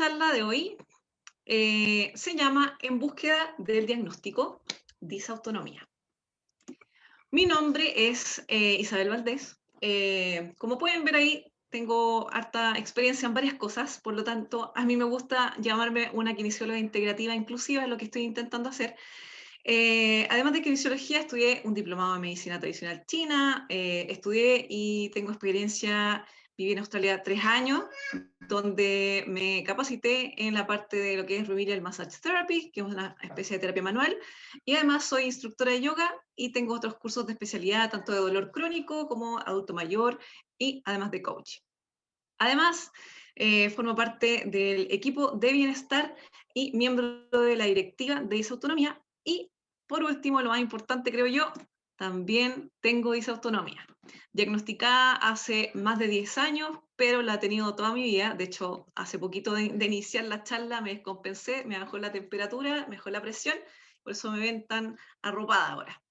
charla de hoy se llama En búsqueda del diagnóstico, disautonomía. Mi nombre es Isabel Valdés. Como pueden ver ahí, tengo harta experiencia en varias cosas, por lo tanto, a mí me gusta llamarme una kinesióloga integrativa inclusiva, es lo que estoy intentando hacer. Además de kinesiología, estudié un diplomado en medicina tradicional china, estudié y tengo experiencia, viví en Australia 3 años, donde me capacité en la parte de lo que es Remedial Massage Therapy, que es una especie de terapia manual, y además soy instructora de yoga y tengo otros cursos de especialidad, tanto de dolor crónico como adulto mayor y además de coaching. Además, formo parte del equipo de bienestar y miembro de la directiva de disautonomía. Y por último, lo más importante creo yo, también tengo disautonomía. Diagnosticada hace más de 10 años, pero la he tenido toda mi vida. De hecho, hace poquito de iniciar la charla me descompensé, me bajó la temperatura, me bajó la presión, por eso me ven tan arropada ahora.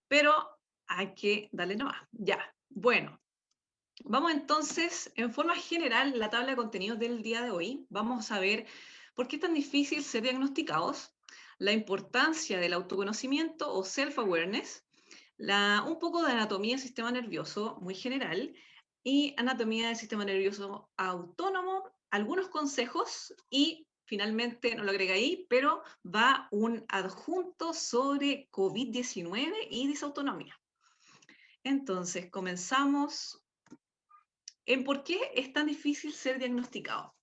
Pero hay que darle nomás. Ya, bueno. Vamos entonces, en forma general, la tabla de contenidos del día de hoy. Vamos a ver por qué es tan difícil ser diagnosticados, la importancia del autoconocimiento o self-awareness, un poco de anatomía del sistema nervioso, muy general, y anatomía del sistema nervioso autónomo, algunos consejos y finalmente, no lo agrega ahí, pero va un adjunto sobre COVID-19 y disautonomía. Entonces, comenzamos en por qué es tan difícil ser diagnosticado.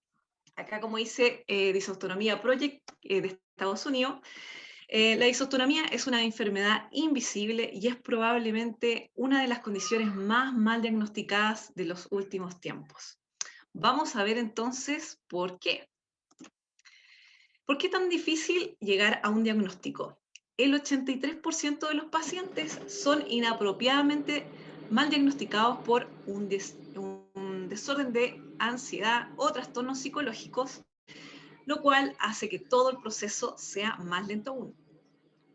Acá, como dice Disautonomía Project de Estados Unidos, la disautonomía es una enfermedad invisible y es probablemente una de las condiciones más mal diagnosticadas de los últimos tiempos. Vamos a ver entonces por qué. ¿Por qué es tan difícil llegar a un diagnóstico? El 83% de los pacientes son inapropiadamente mal diagnosticados por un desorden de ansiedad o trastornos psicológicos, lo cual hace que todo el proceso sea más lento aún.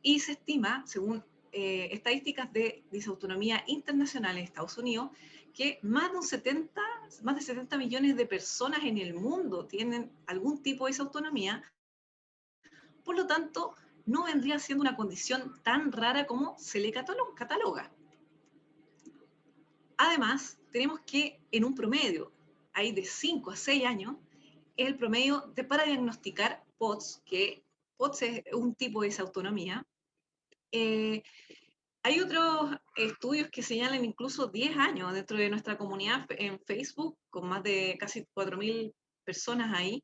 Y se estima, según estadísticas de disautonomía internacional en Estados Unidos, que más de 70 millones de personas en el mundo tienen algún tipo de disautonomía. Por lo tanto, no vendría siendo una condición tan rara como se le cataloga. Además, tenemos que en un promedio, hay de 5 a 6 años, es el promedio para diagnosticar POTS, que POTS es un tipo de disautonomía. Hay otros estudios que señalan incluso 10 años dentro de nuestra comunidad en Facebook, con más de casi 4.000 personas ahí.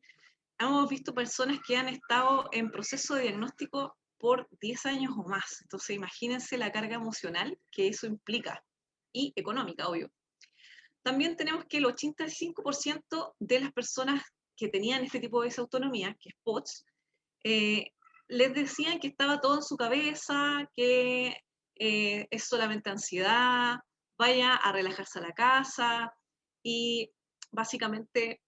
Hemos visto personas que han estado en proceso de diagnóstico por 10 años o más. Entonces, imagínense la carga emocional que eso implica y económica, obvio. También tenemos que el 85% de las personas que tenían este tipo de desautonomía, que es POTS, les decían que estaba todo en su cabeza, que es solamente ansiedad, vaya a relajarse a la casa y básicamente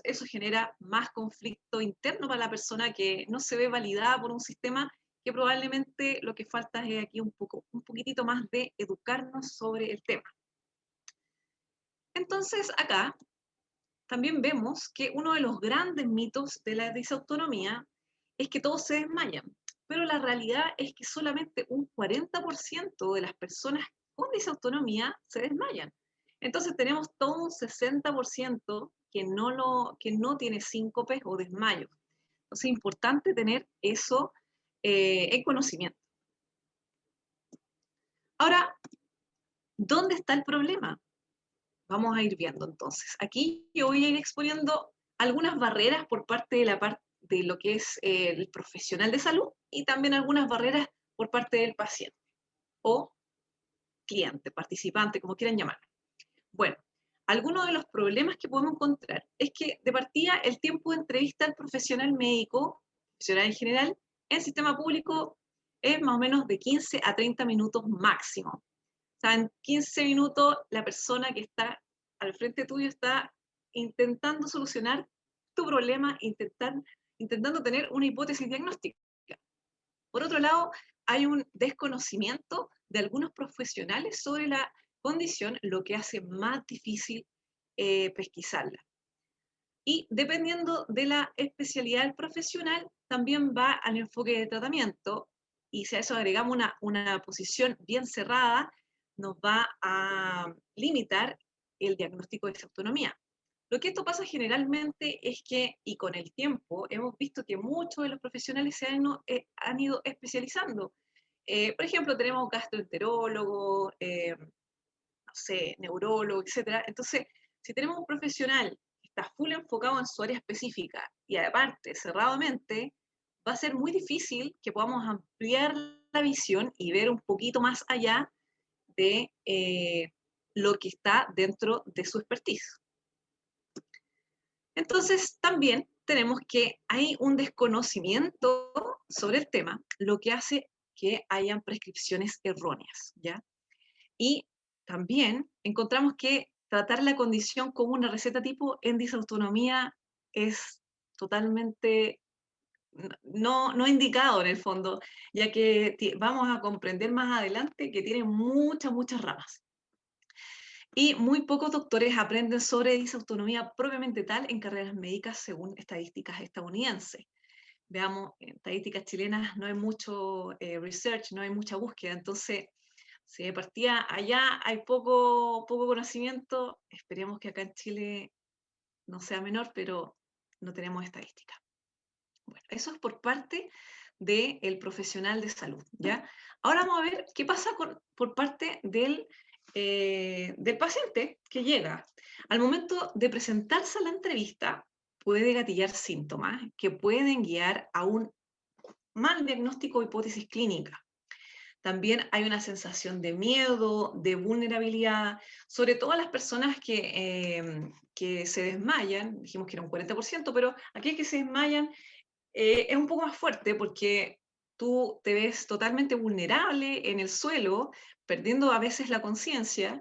eso genera más conflicto interno para la persona que no se ve validada por un sistema que probablemente lo que falta es aquí un poquitito más de educarnos sobre el tema. Entonces acá también vemos que uno de los grandes mitos de la disautonomía es que todos se desmayan, pero la realidad es que solamente un 40% de las personas con disautonomía se desmayan. Entonces tenemos todo un 60% que no tiene síncopes o desmayos. Entonces es importante tener eso en conocimiento. Ahora, ¿dónde está el problema? Vamos a ir viendo entonces. Aquí yo voy a ir exponiendo algunas barreras por parte de lo que es el profesional de salud y también algunas barreras por parte del paciente o cliente, participante, como quieran llamarlo. Bueno, algunos de los problemas que podemos encontrar es que de partida el tiempo de entrevista al profesional médico, profesional en general, en sistema público es más o menos de 15 a 30 minutos máximo. O sea, en 15 minutos la persona que está al frente tuyo está intentando solucionar tu problema, intentando tener una hipótesis diagnóstica. Por otro lado, hay un desconocimiento de algunos profesionales sobre la condición, lo que hace más difícil pesquisarla. Y dependiendo de la especialidad del profesional, también va al enfoque de tratamiento. Y si a eso agregamos una posición bien cerrada, nos va a limitar el diagnóstico de disautonomía. Lo que esto pasa generalmente es que, y con el tiempo, hemos visto que muchos de los profesionales han ido especializando. Por ejemplo, tenemos gastroenterólogo, no sé, neurólogo, etc. Entonces, si tenemos un profesional que está full enfocado en su área específica y aparte cerradamente, va a ser muy difícil que podamos ampliar la visión y ver un poquito más allá de lo que está dentro de su expertise. Entonces, también tenemos que hay un desconocimiento sobre el tema, lo que hace que hayan prescripciones erróneas, ¿ya? Y también encontramos que tratar la condición como una receta tipo en disautonomía es totalmente no indicado en el fondo, ya que vamos a comprender más adelante que tiene muchas ramas. Y muy pocos doctores aprenden sobre disautonomía propiamente tal en carreras médicas según estadísticas estadounidenses. Veamos, en estadísticas chilenas no hay mucho research, no hay mucha búsqueda, entonces si de partida allá hay poco conocimiento, esperemos que acá en Chile no sea menor, pero no tenemos estadística. Bueno, eso es por parte del profesional de salud, ¿ya? Ahora vamos a ver qué pasa por parte del paciente que llega. Al momento de presentarse a la entrevista, puede gatillar síntomas que pueden guiar a un mal diagnóstico o hipótesis clínica. También hay una sensación de miedo, de vulnerabilidad, sobre todo a las personas que se desmayan, dijimos que era un 40%, pero aquellos que se desmayan es un poco más fuerte porque tú te ves totalmente vulnerable en el suelo, perdiendo a veces la conciencia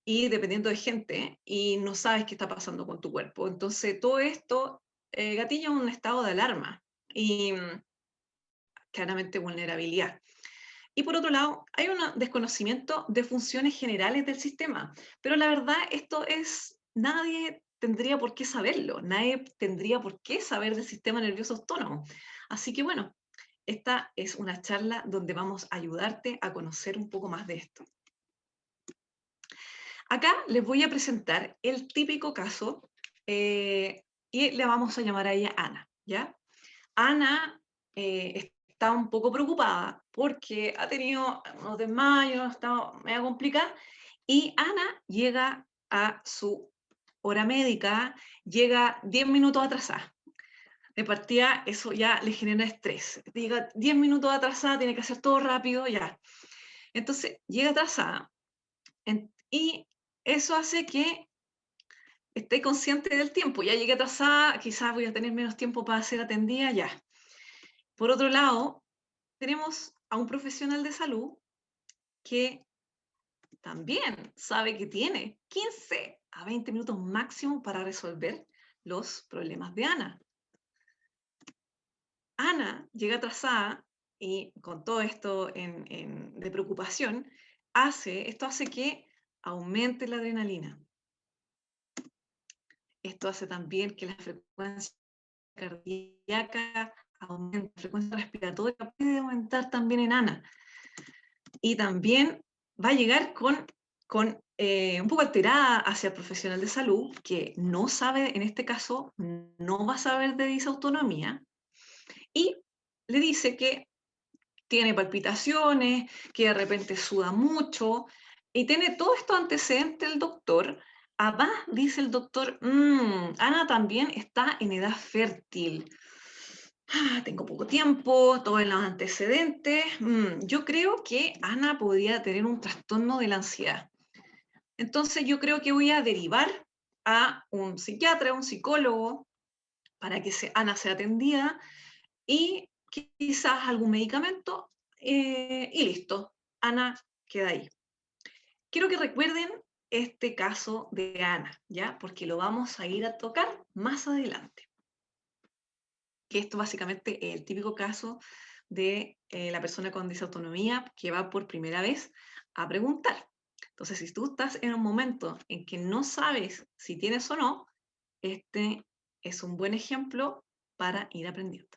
y dependiendo de gente, y no sabes qué está pasando con tu cuerpo. Entonces, todo esto gatilla un estado de alarma y claramente vulnerabilidad. Y por otro lado, hay un desconocimiento de funciones generales del sistema, pero la verdad nadie tendría por qué saberlo, nadie tendría por qué saber del sistema nervioso autónomo. Así que bueno, esta es una charla donde vamos a ayudarte a conocer un poco más de esto. Acá les voy a presentar el típico caso y le vamos a llamar a ella Ana, ¿ya? Ana está un poco preocupada porque ha tenido unos desmayos, está medio complicada, y Ana llega a su hora médica, llega 10 minutos atrasada. De partida, eso ya le genera estrés. Llega 10 minutos atrasada, tiene que hacer todo rápido, ya. Entonces, llega atrasada y eso hace que esté consciente del tiempo. Ya llegué atrasada, quizás voy a tener menos tiempo para ser atendida, ya. Por otro lado, tenemos a un profesional de salud que también sabe que tiene 15 a 20 minutos máximo para resolver los problemas de Ana. Ana llega atrasada y con todo esto de preocupación, esto hace que aumente la adrenalina. Esto hace también que la frecuencia cardíaca aumente, la frecuencia respiratoria puede aumentar también en Ana. Y también va a llegar con un poco alterada hacia el profesional de salud, que no sabe, en este caso, no va a saber de disautonomía, y le dice que tiene palpitaciones, que de repente suda mucho, y tiene todo esto antecedente el doctor. Además, dice el doctor, Ana también está en edad fértil. Tengo poco tiempo, todos los antecedentes. Yo creo que Ana podría tener un trastorno de la ansiedad. Entonces yo creo que voy a derivar a un psiquiatra, un psicólogo, para que Ana sea atendida y quizás algún medicamento y listo. Ana queda ahí. Quiero que recuerden este caso de Ana, ¿ya? Porque lo vamos a ir a tocar más adelante. Que esto básicamente es el típico caso de la persona con disautonomía que va por primera vez a preguntar. Entonces, si tú estás en un momento en que no sabes si tienes o no, este es un buen ejemplo para ir aprendiendo.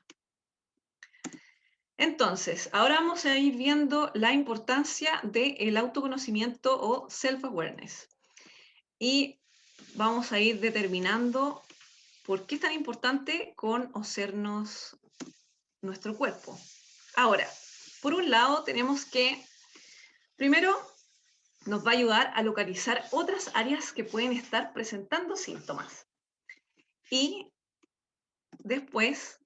Entonces, ahora vamos a ir viendo la importancia del autoconocimiento o self-awareness. Y vamos a ir determinando por qué es tan importante conocernos nuestro cuerpo. Ahora, por un lado, tenemos que, primero, nos va a ayudar a localizar otras áreas que pueden estar presentando síntomas. Y después,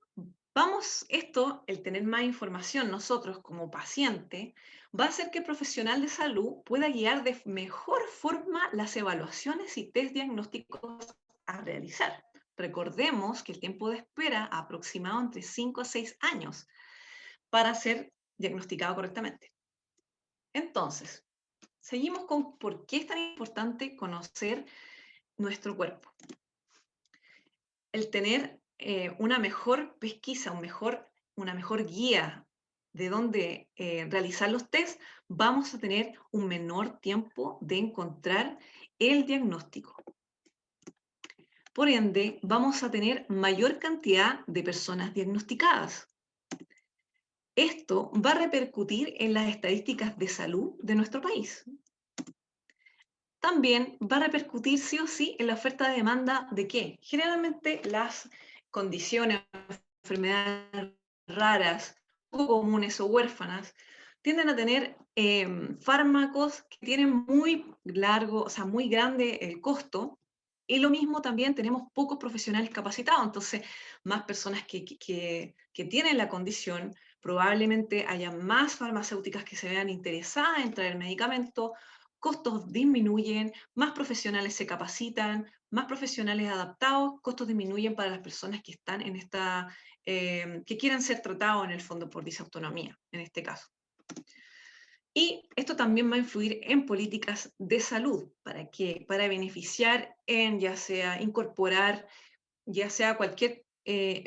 el tener más información nosotros como paciente, va a hacer que el profesional de salud pueda guiar de mejor forma las evaluaciones y test diagnósticos a realizar. Recordemos que el tiempo de espera aproximado entre 5 a 6 años para ser diagnosticado correctamente. Entonces, seguimos con por qué es tan importante conocer nuestro cuerpo. El tener una mejor pesquisa, una mejor guía de dónde realizar los test, vamos a tener un menor tiempo de encontrar el diagnóstico. Por ende, vamos a tener mayor cantidad de personas diagnosticadas. Esto va a repercutir en las estadísticas de salud de nuestro país. También va a repercutir sí o sí en la oferta de demanda de qué? Generalmente las condiciones, enfermedades raras, poco comunes o huérfanas, tienden a tener fármacos que tienen muy largo, o sea, muy grande el costo, y lo mismo también tenemos pocos profesionales capacitados, entonces más personas que tienen la condición, probablemente haya más farmacéuticas que se vean interesadas en traer medicamentos, costos disminuyen, más profesionales se capacitan, más profesionales adaptados, costos disminuyen para las personas que están en que quieran ser tratados en el fondo por disautonomía, en este caso. Y esto también va a influir en políticas de salud, ¿para qué? Para beneficiar en ya sea incorporar, ya sea cualquier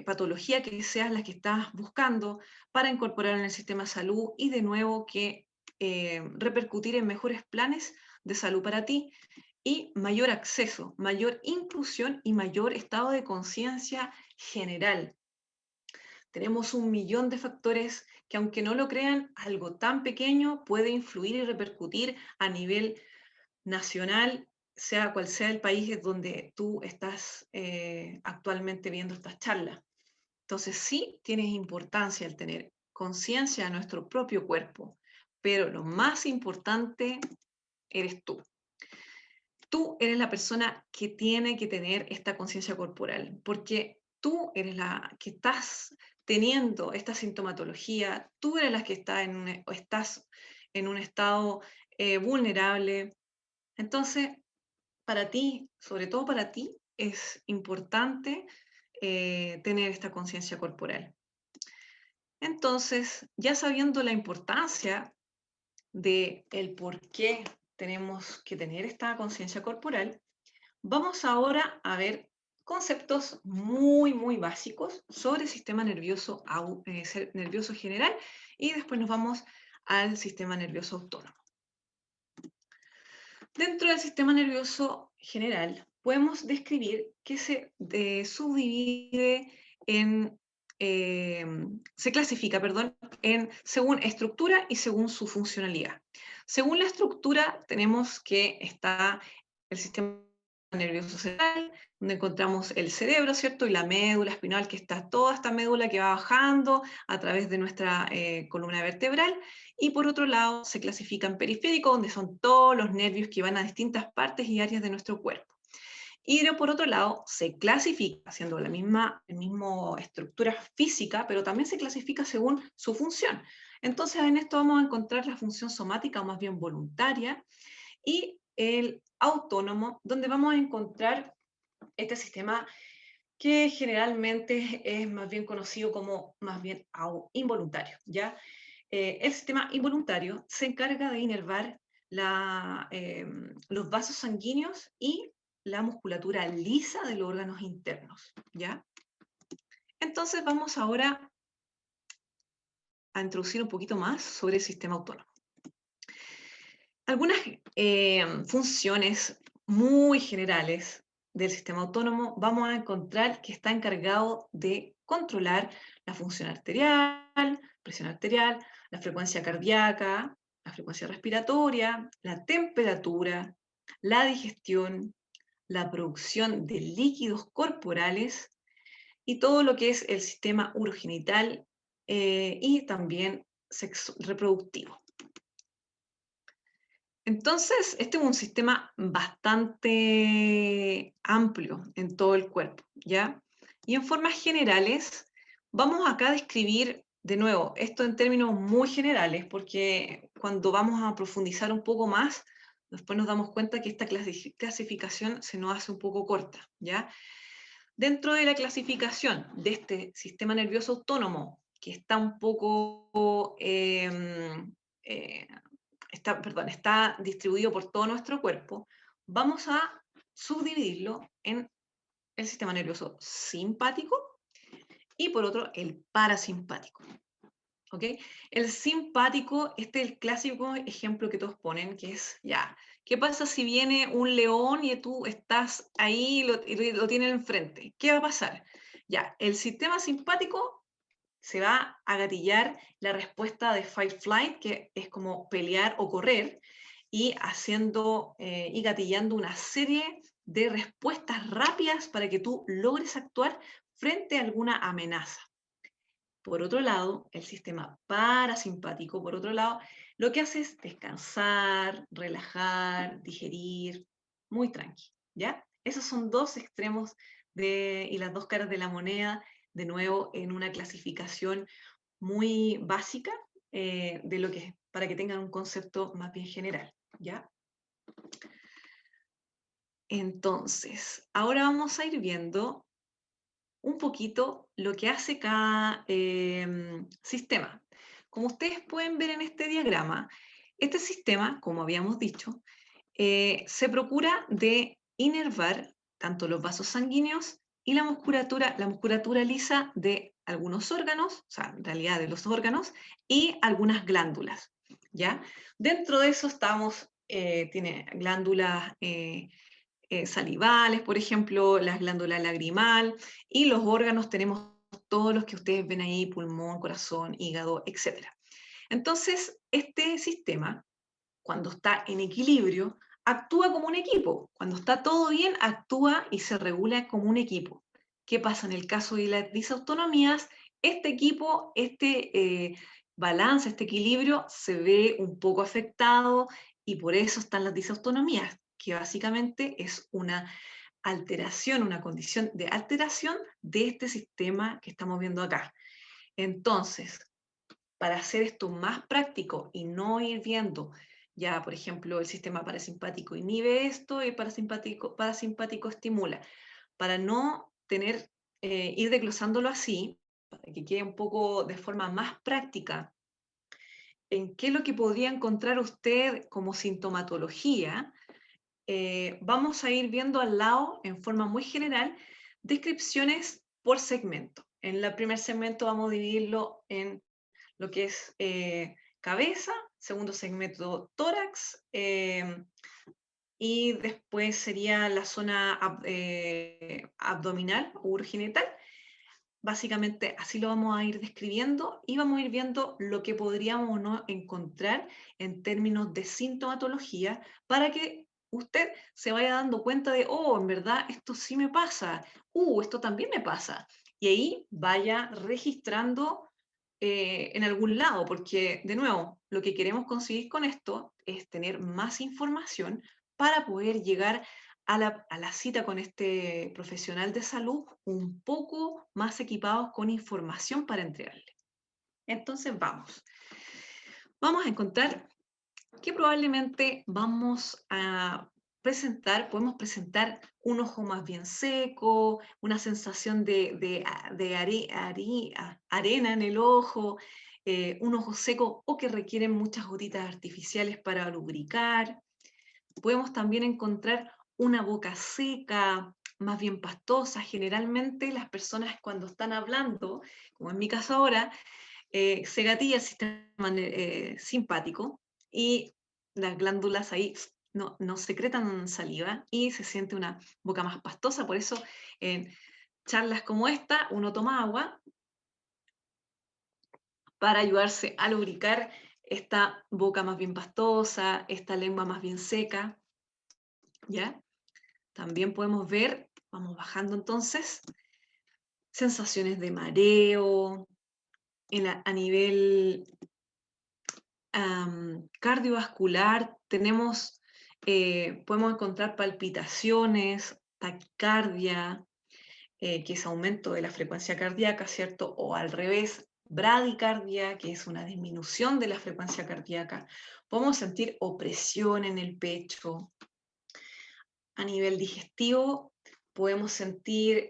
patología que seas la que estás buscando, para incorporar en el sistema de salud y de nuevo que repercutir en mejores planes de salud para ti y mayor acceso, mayor inclusión y mayor estado de conciencia general. Tenemos un millón de factores que, aunque no lo crean, algo tan pequeño puede influir y repercutir a nivel nacional, sea cual sea el país donde tú estás actualmente viendo estas charlas. Entonces sí tiene importancia el tener conciencia de nuestro propio cuerpo, pero lo más importante eres tú. Tú eres la persona que tiene que tener esta conciencia corporal, porque tú eres la que estás teniendo esta sintomatología, tú eres la que estás en un estado vulnerable. Entonces, para ti, sobre todo para ti, es importante tener esta conciencia corporal. Entonces, ya sabiendo la importancia de el por qué tenemos que tener esta conciencia corporal, vamos ahora a ver conceptos muy básicos sobre el sistema nervioso, nervioso general y después nos vamos al sistema nervioso autónomo. Dentro del sistema nervioso general podemos describir que se subdivide se clasifica, perdón, según estructura y según su funcionalidad. Según la estructura tenemos que está el sistema nervioso central, donde encontramos el cerebro, ¿cierto? Y la médula espinal, que está toda esta médula que va bajando a través de nuestra columna vertebral. Y por otro lado, se clasifica en periférico, donde son todos los nervios que van a distintas partes y áreas de nuestro cuerpo. Y por otro lado, se clasifica, haciendo la misma estructura física, pero también se clasifica según su función. Entonces, en esto vamos a encontrar la función somática, o más bien voluntaria, y el autónomo, donde vamos a encontrar este sistema que generalmente es más bien conocido como más bien involuntario, ¿ya? El sistema involuntario se encarga de inervar los vasos sanguíneos y la musculatura lisa de los órganos internos, ¿ya? Entonces vamos ahora a introducir un poquito más sobre el sistema autónomo. Algunas funciones muy generales del sistema autónomo, vamos a encontrar que está encargado de controlar la función arterial, presión arterial, la frecuencia cardíaca, la frecuencia respiratoria, la temperatura, la digestión, la producción de líquidos corporales y todo lo que es el sistema urogenital y también reproductivo. Entonces, este es un sistema bastante amplio en todo el cuerpo, ¿ya? Y en formas generales, vamos acá a describir, de nuevo, esto en términos muy generales, porque cuando vamos a profundizar un poco más, después nos damos cuenta que esta clasificación se nos hace un poco corta, ¿ya? Dentro de la clasificación de este sistema nervioso autónomo, que está un poco está distribuido por todo nuestro cuerpo, vamos a subdividirlo en el sistema nervioso simpático y por otro el parasimpático. ¿Ok? El simpático, este es el clásico ejemplo que todos ponen, que es, ya, ¿qué pasa si viene un león y tú estás ahí y lo tienen enfrente? ¿Qué va a pasar? Ya, el sistema simpático se va a gatillar la respuesta de fight flight, que es como pelear o correr, y haciendo y gatillando una serie de respuestas rápidas para que tú logres actuar frente a alguna amenaza. Por otro lado, el sistema parasimpático, por otro lado, lo que hace es descansar, relajar, digerir, muy tranqui, ¿ya? Esos son dos extremos y las dos caras de la moneda, de nuevo, en una clasificación muy básica de lo que es, para que tengan un concepto más bien general, ¿ya? Entonces, ahora vamos a ir viendo un poquito lo que hace cada sistema. Como ustedes pueden ver en este diagrama, este sistema, como habíamos dicho, se procura de inervar tanto los vasos sanguíneos y la musculatura lisa de algunos órganos, o sea, en realidad de los órganos, y algunas glándulas, ¿ya? Dentro de eso tiene glándulas salivales, por ejemplo, las glándulas lagrimal, y los órganos tenemos todos los que ustedes ven ahí, pulmón, corazón, hígado, etc. Entonces, este sistema, cuando está en equilibrio, actúa como un equipo. Cuando está todo bien, actúa y se regula como un equipo. ¿Qué pasa en el caso de las disautonomías? Este equipo, balance, este equilibrio se ve un poco afectado y por eso están las disautonomías, que básicamente es una alteración, una condición de alteración de este sistema que estamos viendo acá. Entonces, para hacer esto más práctico y no ir viendo, ya, por ejemplo, el sistema parasimpático inhibe esto y el parasimpático estimula. Para no ir desglosándolo así, para que quede un poco de forma más práctica, en qué es lo que podría encontrar usted como sintomatología, vamos a ir viendo al lado, en forma muy general, descripciones por segmento. En el primer segmento vamos a dividirlo en lo que es cabeza, segundo segmento tórax, y después sería la zona abdominal o urogenital. Básicamente así lo vamos a ir describiendo y vamos a ir viendo lo que podríamos o no encontrar en términos de sintomatología para que usted se vaya dando cuenta de, oh, en verdad esto sí me pasa, esto también me pasa. Y ahí vaya registrando en algún lado, porque de nuevo, lo que queremos conseguir con esto es tener más información para poder llegar a la cita con este profesional de salud un poco más equipados con información para entregarle. Entonces vamos a encontrar que probablemente podemos presentar un ojo más bien seco, una sensación de arena en el ojo, un ojo seco o que requieren muchas gotitas artificiales para lubricar. Podemos también encontrar una boca seca, más bien pastosa. Generalmente las personas cuando están hablando, como en mi caso ahora, se gatilla el sistema simpático y las glándulas ahí no secretan saliva y se siente una boca más pastosa. Por eso en charlas como esta uno toma agua para ayudarse a lubricar esta boca más bien pastosa, esta lengua más bien seca, ¿ya? También podemos ver, vamos bajando entonces, sensaciones de mareo, a nivel cardiovascular podemos encontrar palpitaciones, taquicardia, que es aumento de la frecuencia cardíaca, ¿cierto? O al revés, bradicardia, que es una disminución de la frecuencia cardíaca. Podemos sentir opresión en el pecho. A nivel digestivo, podemos sentir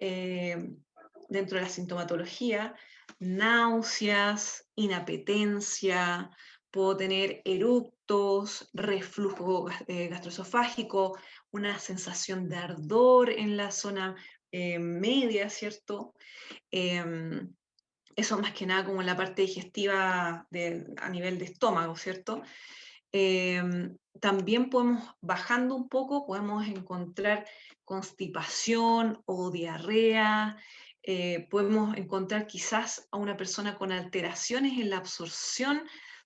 dentro de la sintomatología náuseas, inapetencia, puedo tener eructos, reflujo gastroesofágico, una sensación de ardor en la zona media, ¿cierto? Eso más que nada como en la parte digestiva a nivel de estómago, ¿cierto? También podemos, bajando un poco, podemos encontrar constipación o diarrea, podemos encontrar quizás a una persona con alteraciones en la absorción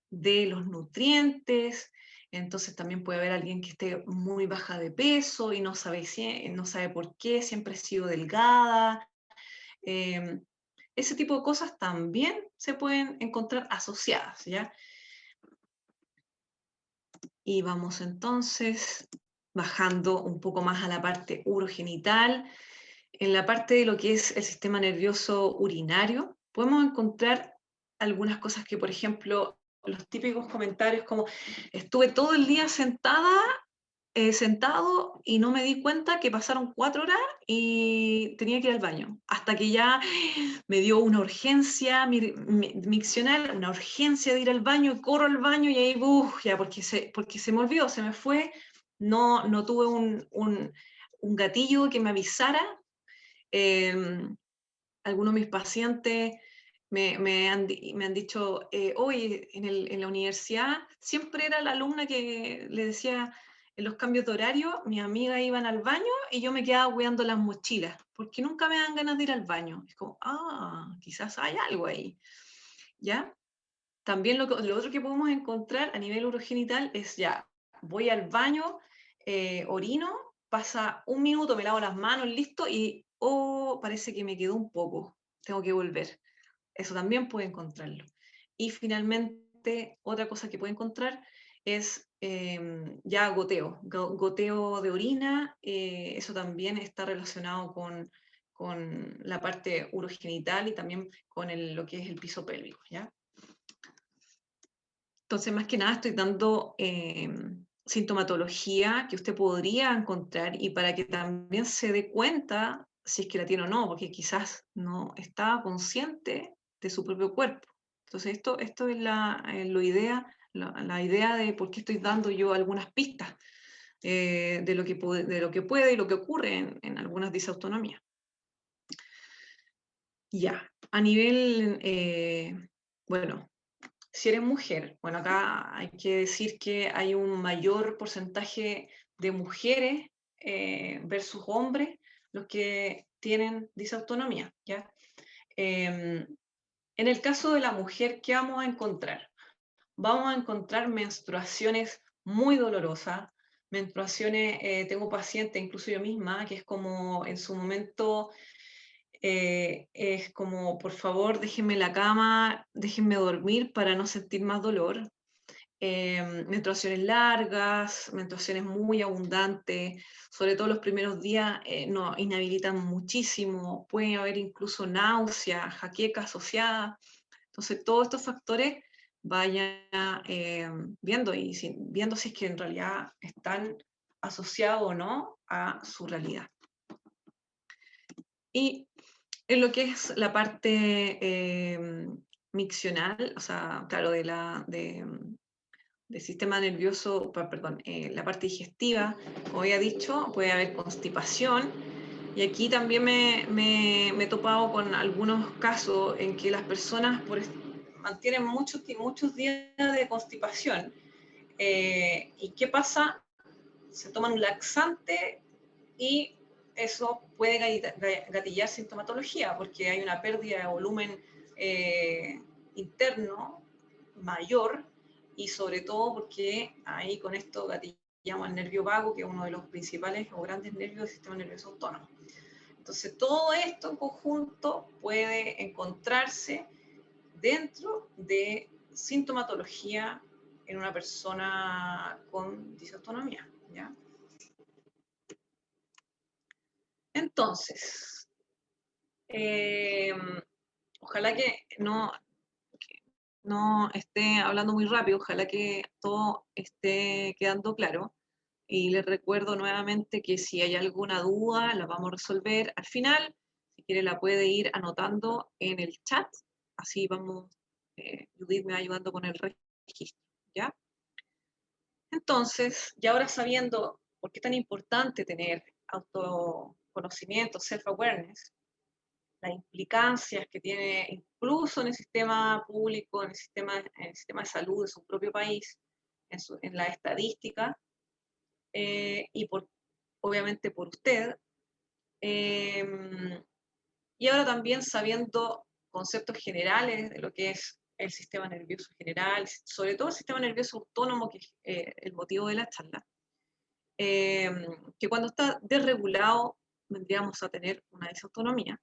de los nutrientes, entonces también puede haber alguien que esté muy baja de peso y no sabe por qué, siempre ha sido delgada. Ese tipo de cosas también se pueden encontrar asociadas, ¿ya? Y vamos entonces bajando un poco más a la parte urogenital. En la parte de lo que es el sistema nervioso urinario, podemos encontrar algunas cosas que, por ejemplo, los típicos comentarios como estuve todo el día sentado y no me di cuenta que pasaron 4 horas y tenía que ir al baño, hasta que ya me dio una urgencia miccional, una urgencia de ir al baño, corro al baño y ahí, ya, porque se me olvidó, se me fue, no tuve un gatillo que me avisara. Algunos de mis pacientes me han dicho, hoy en la universidad siempre era la alumna que le decía, en los cambios de horario, mis amigas iban al baño y yo me quedaba cuidando las mochilas, porque nunca me dan ganas de ir al baño. Es como, quizás hay algo ahí, ¿ya? También lo otro que podemos encontrar a nivel urogenital es ya, voy al baño, orino, pasa un minuto, me lavo las manos, listo, y parece que me quedó un poco, tengo que volver. Eso también puede encontrarlo. Y finalmente, otra cosa que puede encontrar es ya goteo de orina, eso también está relacionado con la parte urogenital y también con lo que es el piso pélvico, ¿ya? Entonces, más que nada, estoy dando sintomatología que usted podría encontrar y para que también se dé cuenta si es que la tiene o no, porque quizás no está consciente de su propio cuerpo. Entonces, esto es la idea de por qué estoy dando yo algunas pistas de lo que puede y lo que ocurre en algunas disautonomías. Ya, a nivel, bueno, si eres mujer, bueno, acá hay que decir que hay un mayor porcentaje de mujeres versus hombres los que tienen disautonomía, ¿ya? En el caso de la mujer, ¿qué vamos a encontrar? Vamos a encontrar menstruaciones muy dolorosas, menstruaciones, tengo pacientes, incluso yo misma, que es como en su momento es como, por favor, déjenme la cama, déjenme dormir para no sentir más dolor. Menstruaciones largas, menstruaciones muy abundantes, sobre todo los primeros días nos inhabilitan muchísimo, puede haber incluso náuseas, jaqueca asociada. Entonces, todos estos factores vaya viendo si es que en realidad están asociados o no a su realidad. Y en lo que es la parte miccional, o sea, claro, del sistema nervioso, perdón, la parte digestiva, como había dicho, puede haber constipación. Y aquí también me he topado con algunos casos en que las personas mantienen muchos días de constipación. ¿Y qué pasa se toman un laxante y eso puede gatillar sintomatología, porque hay una pérdida de volumen interno mayor, y sobre todo porque ahí con esto gatillamos el nervio vago, que es uno de los principales o grandes nervios del sistema nervioso autónomo. Entonces, todo esto en conjunto puede encontrarse dentro de sintomatología en una persona con disautonomía, ¿ya? Entonces, ojalá que no esté hablando muy rápido, ojalá que todo esté quedando claro. Y les recuerdo nuevamente que si hay alguna duda, la vamos a resolver al final. Si quiere, la puede ir anotando en el chat. Así vamos, Judith me va ayudando con el registro, ¿ya? Entonces, y ahora sabiendo por qué es tan importante tener autoconocimiento, self-awareness, las implicancias que tiene incluso en el sistema público, en el sistema de salud de su propio país, en la estadística, y obviamente por usted. Y ahora también sabiendo conceptos generales de lo que es el sistema nervioso general, sobre todo el sistema nervioso autónomo, que es el motivo de la charla, que cuando está desregulado vendríamos a tener una disautonomía.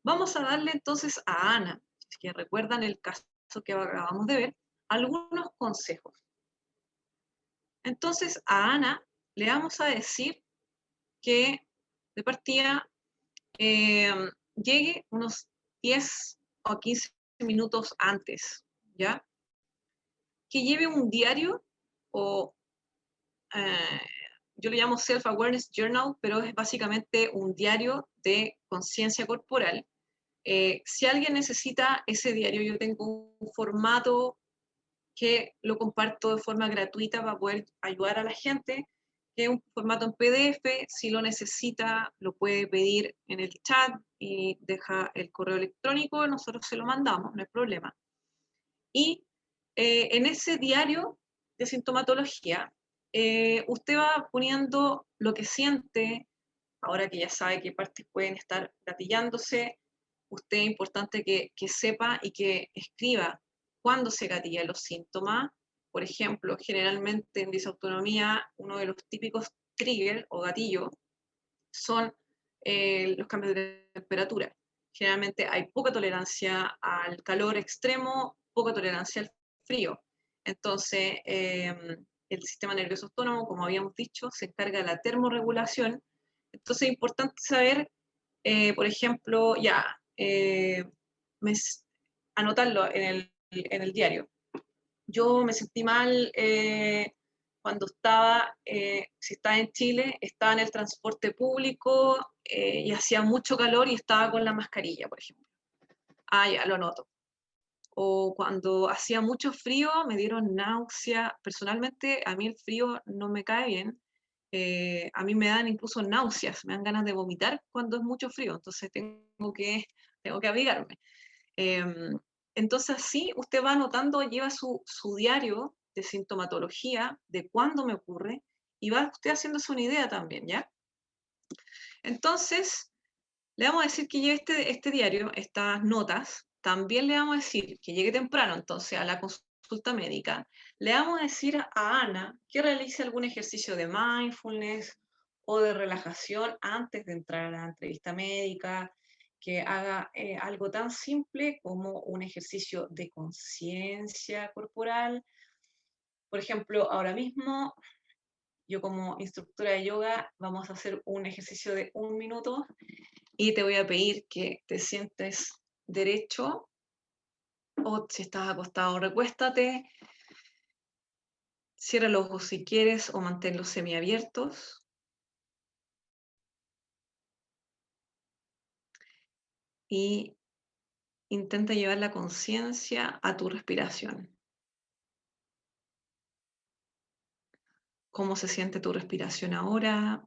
Vamos a darle entonces a Ana, si que recuerdan el caso que acabamos de ver, algunos consejos. Entonces a Ana le vamos a decir que de partida llegue unos 10 o 15 minutos antes, ¿ya? Que lleve un diario o eh, yo le llamo Self-Awareness Journal, pero es básicamente un diario de conciencia corporal. Si alguien necesita ese diario, yo tengo un formato que lo comparto de forma gratuita para poder ayudar a la gente, que es un formato en PDF. Si lo necesita, lo puede pedir en el chat y deja el correo electrónico, nosotros se lo mandamos, no hay problema. Y en ese diario de sintomatología, usted va poniendo lo que siente, ahora que ya sabe qué partes pueden estar gatillándose. Usted es importante que sepa y que escriba cuándo se gatillan los síntomas. Por ejemplo, generalmente en disautonomía, uno de los típicos triggers o gatillos son los cambios de temperatura. Generalmente hay poca tolerancia al calor extremo, poca tolerancia al frío. Entonces, el sistema nervioso autónomo, como habíamos dicho, se encarga de la termorregulación. Entonces, es importante saber, por ejemplo, anotarlo en el diario. Yo me sentí mal cuando si estaba en Chile, estaba en el transporte público y hacía mucho calor y estaba con la mascarilla, por ejemplo. Ah, ya, lo noto. O cuando hacía mucho frío, me dieron náusea. Personalmente, a mí el frío no me cae bien. A mí me dan incluso náuseas, me dan ganas de vomitar cuando es mucho frío, entonces tengo que abrigarme. Entonces, así usted va anotando, lleva su diario de sintomatología, de cuándo me ocurre, y va usted haciéndose una idea también, ¿ya? Entonces, le vamos a decir que lleve este diario, estas notas. También le vamos a decir que llegue temprano, entonces, a la consulta médica. Le vamos a decir a Ana que realice algún ejercicio de mindfulness o de relajación antes de entrar a la entrevista médica, que haga algo tan simple como un ejercicio de conciencia corporal. Por ejemplo, ahora mismo, yo como instructora de yoga, vamos a hacer un ejercicio de 1 minuto y te voy a pedir que te sientes derecho o si estás acostado, recuéstate, cierra los ojos si quieres o manténlos semiabiertos. Y intenta llevar la conciencia a tu respiración. ¿Cómo se siente tu respiración ahora?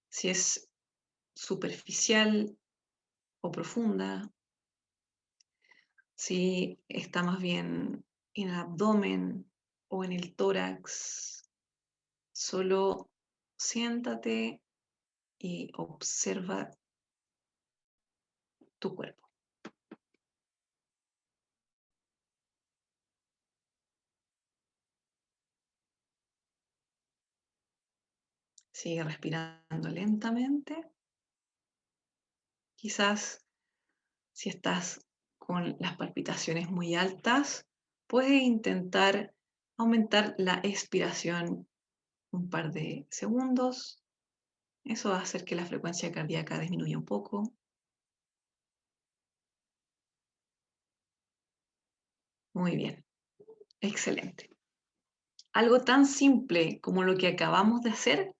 Si es superficial o profunda. Si está más bien en el abdomen o en el tórax. Solo siéntate y observa tu cuerpo. Sigue respirando lentamente. Quizás si estás con las palpitaciones muy altas, puedes intentar aumentar la expiración un par de segundos. Eso va a hacer que la frecuencia cardíaca disminuya un poco. Muy bien, excelente. Algo tan simple como lo que acabamos de hacer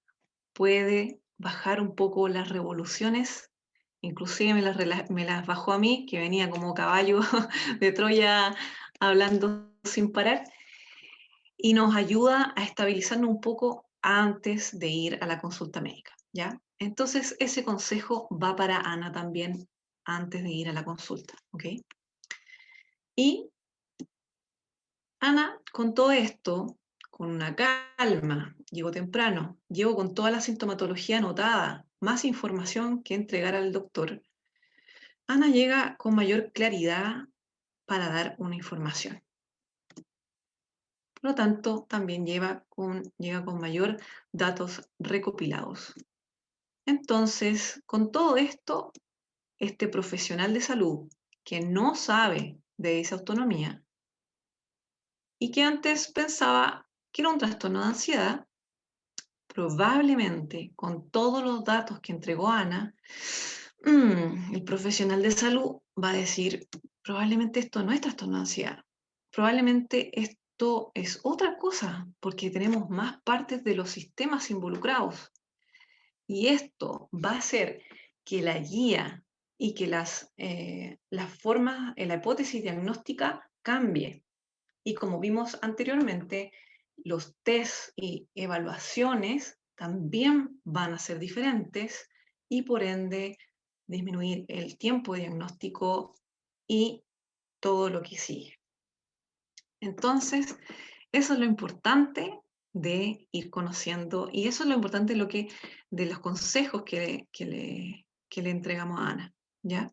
puede bajar un poco las revoluciones. Inclusive me las bajó a mí, que venía como caballo de Troya hablando sin parar, y nos ayuda a estabilizarnos un poco antes de ir a la consulta médica, ¿ya? Entonces, ese consejo va para Ana también antes de ir a la consulta, ¿ok? Y Ana, con todo esto, con una calma, llego temprano, llego con toda la sintomatología anotada, más información que entregar al doctor. Ana llega con mayor claridad para dar una información. Por lo tanto, también llega con mayor datos recopilados. Entonces, con todo esto, este profesional de salud que no sabe de disautonomía y que antes pensaba que era un trastorno de ansiedad, probablemente con todos los datos que entregó Ana, el profesional de salud va a decir, probablemente esto no es trastorno de ansiedad, probablemente esto es otra cosa, porque tenemos más partes de los sistemas involucrados. Y esto va a hacer que la guía y que las formas, la hipótesis diagnóstica cambie. Y como vimos anteriormente, los test y evaluaciones también van a ser diferentes y por ende disminuir el tiempo de diagnóstico y todo lo que sigue. Entonces, eso es lo importante de ir conociendo y eso es lo importante de los consejos que le entregamos a Ana, ¿ya?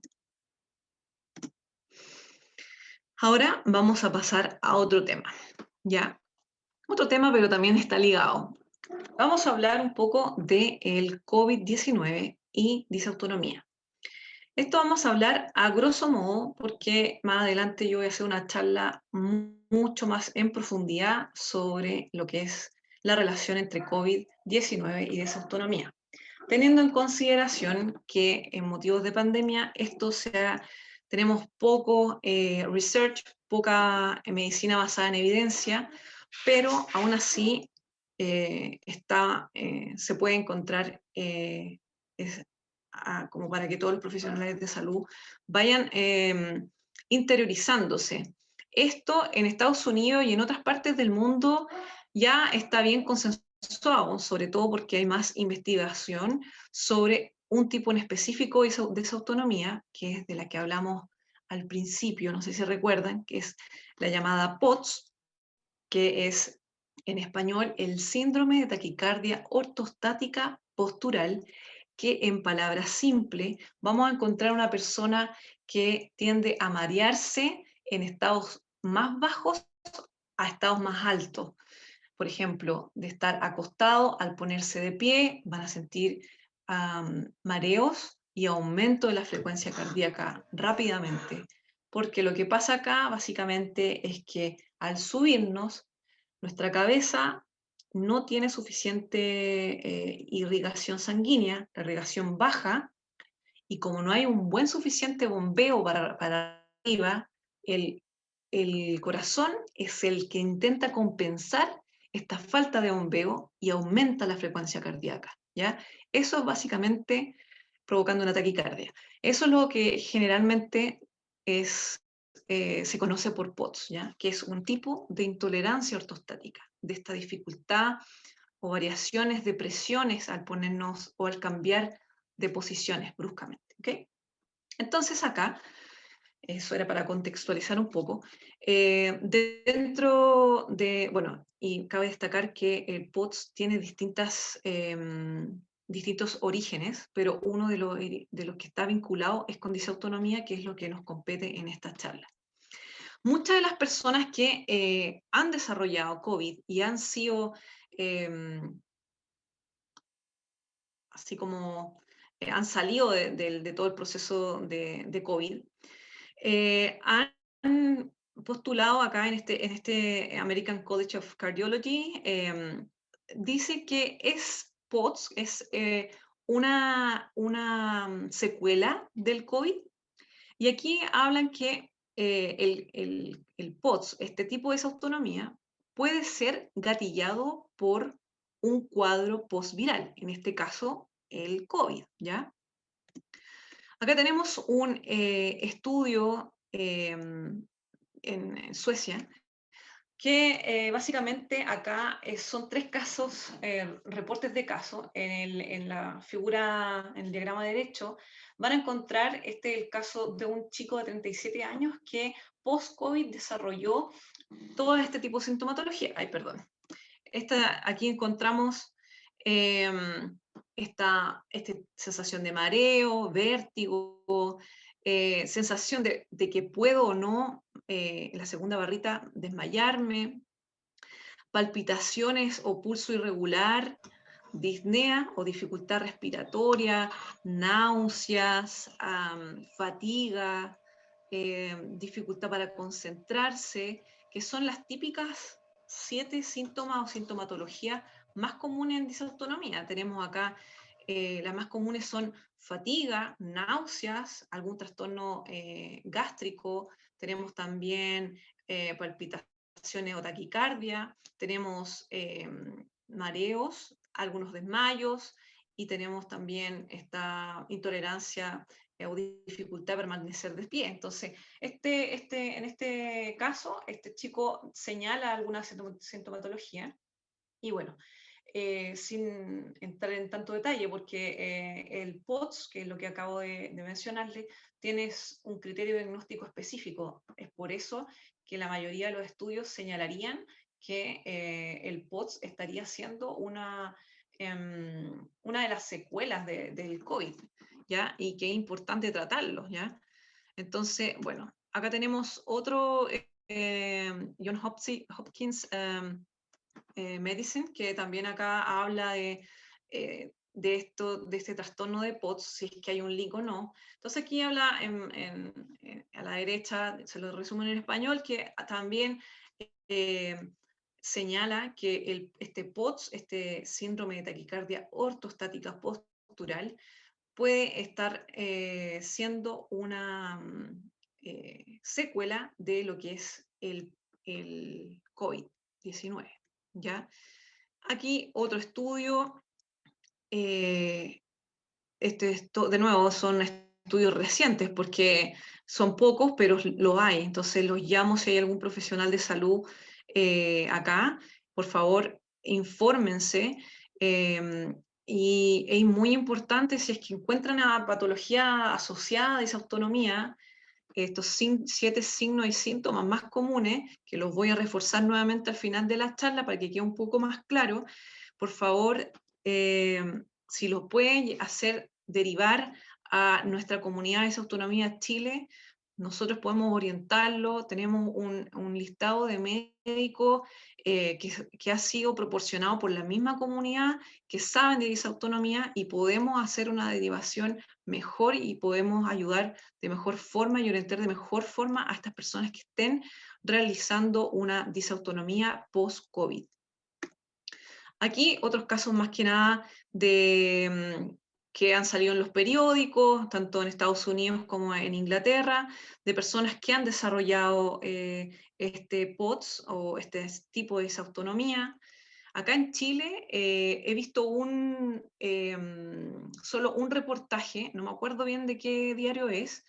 Ahora vamos a pasar a otro tema, ¿ya? Otro tema, pero también está ligado. Vamos a hablar un poco del COVID-19 y disautonomía. Esto vamos a hablar a grosso modo porque más adelante yo voy a hacer una charla mucho más en profundidad sobre lo que es la relación entre COVID-19 y disautonomía, teniendo en consideración que en motivos de pandemia tenemos poco research, poca medicina basada en evidencia, pero aún así se puede encontrar como para que todos los profesionales de salud vayan interiorizándose. Esto en Estados Unidos y en otras partes del mundo ya está bien consensuado, sobre todo porque hay más investigación sobre un tipo en específico de esa autonomía, que es de la que hablamos al principio, no sé si recuerdan, que es la llamada POTS, que es en español el síndrome de taquicardia ortostática postural, que en palabras simples vamos a encontrar una persona que tiende a marearse en estados más bajos a estados más altos. Por ejemplo, de estar acostado, al ponerse de pie, van a sentir mareos y aumento de la frecuencia cardíaca rápidamente, porque lo que pasa acá básicamente es que al subirnos, nuestra cabeza no tiene suficiente irrigación sanguínea, la irrigación baja, y como no hay un buen suficiente bombeo para arriba, el, el corazón es el que intenta compensar esta falta de bombeo y aumenta la frecuencia cardíaca, ¿ya? Eso es básicamente provocando una taquicardia. Eso es lo que generalmente se conoce por POTS, ¿ya? Que es un tipo de intolerancia ortostática, de esta dificultad o variaciones de presiones al ponernos o al cambiar de posiciones bruscamente, ¿ok? Entonces acá Eso era para contextualizar un poco. Bueno, y cabe destacar que el POTS tiene distintos orígenes, pero uno de los que está vinculado es con disautonomía, que es lo que nos compete en esta charla. Muchas de las personas que han desarrollado COVID y han sido así como han salido de todo el proceso de COVID, han postulado acá en este American College of Cardiology, dice que es POTS, es una secuela del COVID, y aquí hablan que el POTS, este tipo de desautonomía, puede ser gatillado por un cuadro postviral, en este caso el COVID, ¿ya? Acá tenemos un estudio en Suecia que básicamente acá son 3 casos, reportes de casos. En la figura, en el diagrama derecho, van a encontrar el caso de un chico de 37 años que post-COVID desarrolló todo este tipo de sintomatología. Ay, perdón. Aquí encontramos esta sensación de mareo, vértigo, sensación de que puedo o no, la segunda barrita, desmayarme, palpitaciones o pulso irregular, disnea o dificultad respiratoria, náuseas, fatiga, dificultad para concentrarse, que son las típicas 7 síntomas o sintomatología más comunes en disautonomía. Tenemos acá, las más comunes son fatiga, náuseas, algún trastorno gástrico, tenemos también palpitaciones o taquicardia, tenemos mareos, algunos desmayos, y tenemos también esta intolerancia o dificultad de permanecer de pie. Entonces, en este caso, este chico señala alguna sintomatología, y bueno, sin entrar en tanto detalle, porque el POTS, que es lo que acabo de mencionarle, tiene un criterio diagnóstico específico. Es por eso que la mayoría de los estudios señalarían que el POTS estaría siendo una de las secuelas del COVID, ¿ya? Y que es importante tratarlo, ¿ya? Entonces, bueno, acá tenemos otro John Hopkins Medicine, que también acá habla de este trastorno de POTS, si es que hay un link o no. Entonces aquí habla a la derecha, se lo resumo en español, que también eh, señala que este POTS, este síndrome de taquicardia ortostática postural, puede estar siendo una secuela de lo que es el COVID-19. ¿Ya? Aquí otro estudio, de nuevo son estudios recientes porque son pocos, pero lo hay. Entonces los llamo si hay algún profesional de salud acá, por favor, infórmense. Y es muy importante si es que encuentran a patología asociada a disautonomía, estos 7 signos y síntomas más comunes, que los voy a reforzar nuevamente al final de la charla para que quede un poco más claro, por favor, si los pueden hacer derivar a nuestra comunidad de autonomía Chile, nosotros podemos orientarlo, tenemos un listado de médicos que ha sido proporcionado por la misma comunidad que saben de disautonomía, y podemos hacer una derivación mejor y podemos ayudar de mejor forma y orientar de mejor forma a estas personas que estén realizando una disautonomía post-COVID. Aquí otros casos más que nada que han salido en los periódicos, tanto en Estados Unidos como en Inglaterra, de personas que han desarrollado este POTS o este tipo de disautonomía. Acá en Chile he visto solo un reportaje, no me acuerdo bien de qué diario es,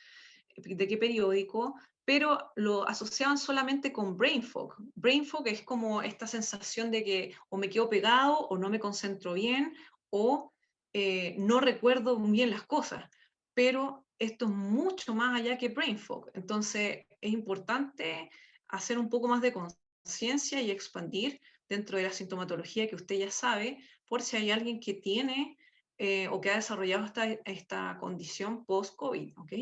de qué periódico, pero lo asociaban solamente con brain fog. Brain fog es como esta sensación de que o me quedo pegado o no me concentro bien o no recuerdo bien las cosas. pero esto es mucho más allá que brain fog. Entonces, es importante hacer un poco más de conciencia y expandir dentro de la sintomatología que usted ya sabe, por si hay alguien que tiene o que ha desarrollado esta condición post-COVID, ¿ok?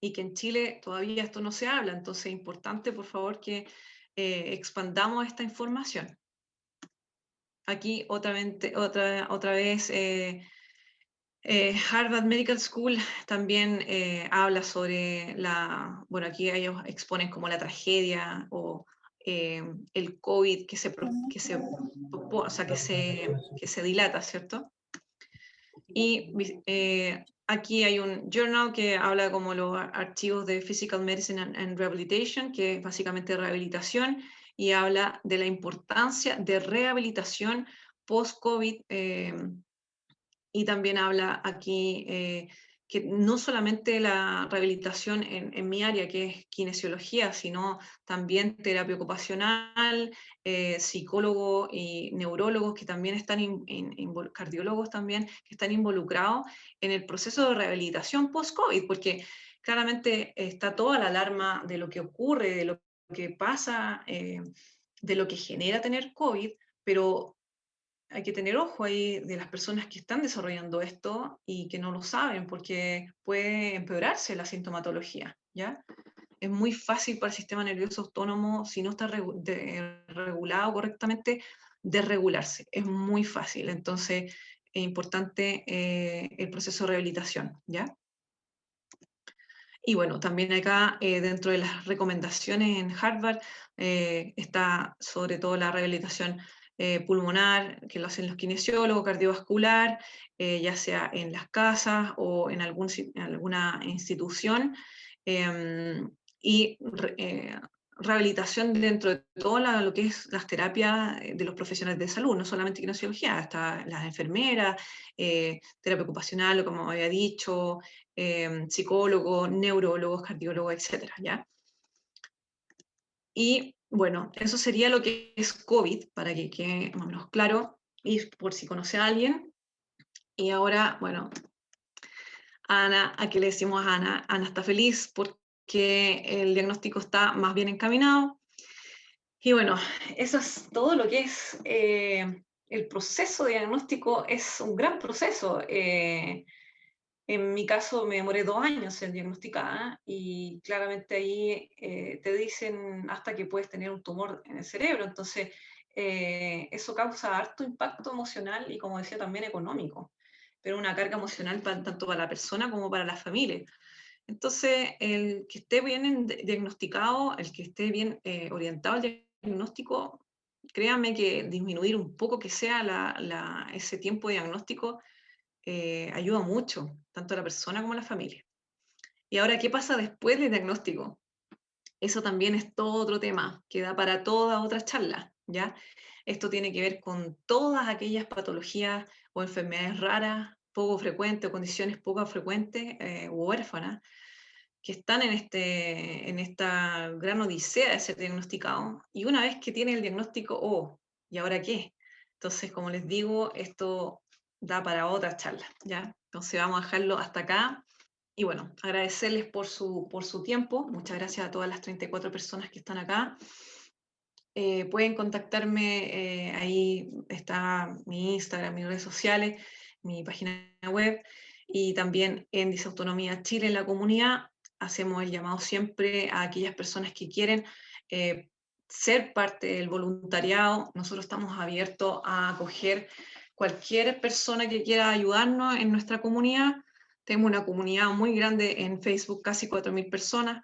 Y que en Chile todavía esto no se habla, entonces es importante, por favor, que expandamos esta información. Aquí otra vez Harvard Medical School también habla sobre bueno, aquí ellos exponen como la tragedia o el COVID o sea, que se dilata, ¿cierto? Y aquí hay un journal que habla como los archivos de Physical Medicine and Rehabilitation, que es básicamente rehabilitación, y habla de la importancia de rehabilitación post-COVID. Y también habla aquí que no solamente la rehabilitación en mi área, que es kinesiología, sino también terapia ocupacional, psicólogos y neurólogos que también están, cardiólogos también, que están involucrados en el proceso de rehabilitación post-COVID, porque claramente está toda la alarma de lo que ocurre, de lo que pasa, de lo que genera tener COVID, pero hay que tener ojo ahí de las personas que están desarrollando esto y que no lo saben, porque puede empeorarse la sintomatología, ¿ya? Es muy fácil para el sistema nervioso autónomo, si no está regulado correctamente, desregularse. Es muy fácil. Entonces, es importante el proceso de rehabilitación, ¿ya? Y bueno, también acá dentro de las recomendaciones en Harvard está sobre todo la rehabilitación pulmonar, que lo hacen los kinesiólogos, cardiovascular, ya sea en las casas o en alguna institución, y rehabilitación dentro de todo lo que es las terapias de los profesionales de salud, no solamente kinesiología, hasta las enfermeras, terapia ocupacional, como había dicho, psicólogos, neurólogos, cardiólogos, etcétera, ¿ya? Y bueno, eso sería lo que es COVID, para que quede más o menos claro, y por si conoce a alguien. Y ahora, bueno, Ana, aquí le decimos a Ana, Ana está feliz porque el diagnóstico está más bien encaminado. Y bueno, eso es todo lo que es el proceso de diagnóstico, es un gran proceso. En mi caso me demoré 2 años en diagnosticar y claramente ahí te dicen hasta que puedes tener un tumor en el cerebro. Entonces, eso causa harto impacto emocional y, como decía, también económico, pero una carga emocional tanto para la persona como para la familia. Entonces, el que esté bien diagnosticado, el que esté bien orientado al diagnóstico, créanme que disminuir un poco que sea ese tiempo de diagnóstico ayuda mucho, tanto a la persona como a la familia. Y ahora, ¿qué pasa después del diagnóstico? Eso también es todo otro tema, que da para toda otra charla, ¿ya? Esto tiene que ver con todas aquellas patologías o enfermedades raras, poco frecuentes, o condiciones poco frecuentes u huérfanas, que están en esta gran odisea de ser diagnosticado. Y una vez que tiene el diagnóstico, oh, ¿y ahora qué? Entonces, como les digo, esto da para otra charla, ¿ya? Entonces vamos a dejarlo hasta acá. Y bueno, agradecerles por su tiempo. Muchas gracias a todas las 34 personas que están acá. Pueden contactarme, ahí está mi Instagram, mis redes sociales, mi página web y también en Disautonomía Chile en la comunidad. Hacemos el llamado siempre a aquellas personas que quieren ser parte del voluntariado. Nosotros estamos abiertos a acoger cualquier persona que quiera ayudarnos en nuestra comunidad. Tenemos una comunidad muy grande en Facebook, casi 4.000 personas.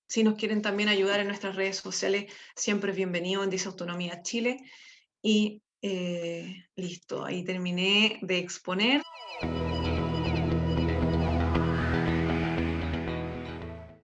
Si nos quieren también ayudar en nuestras redes sociales, siempre es bienvenido en Disautonomía Chile. Y listo, ahí terminé de exponer.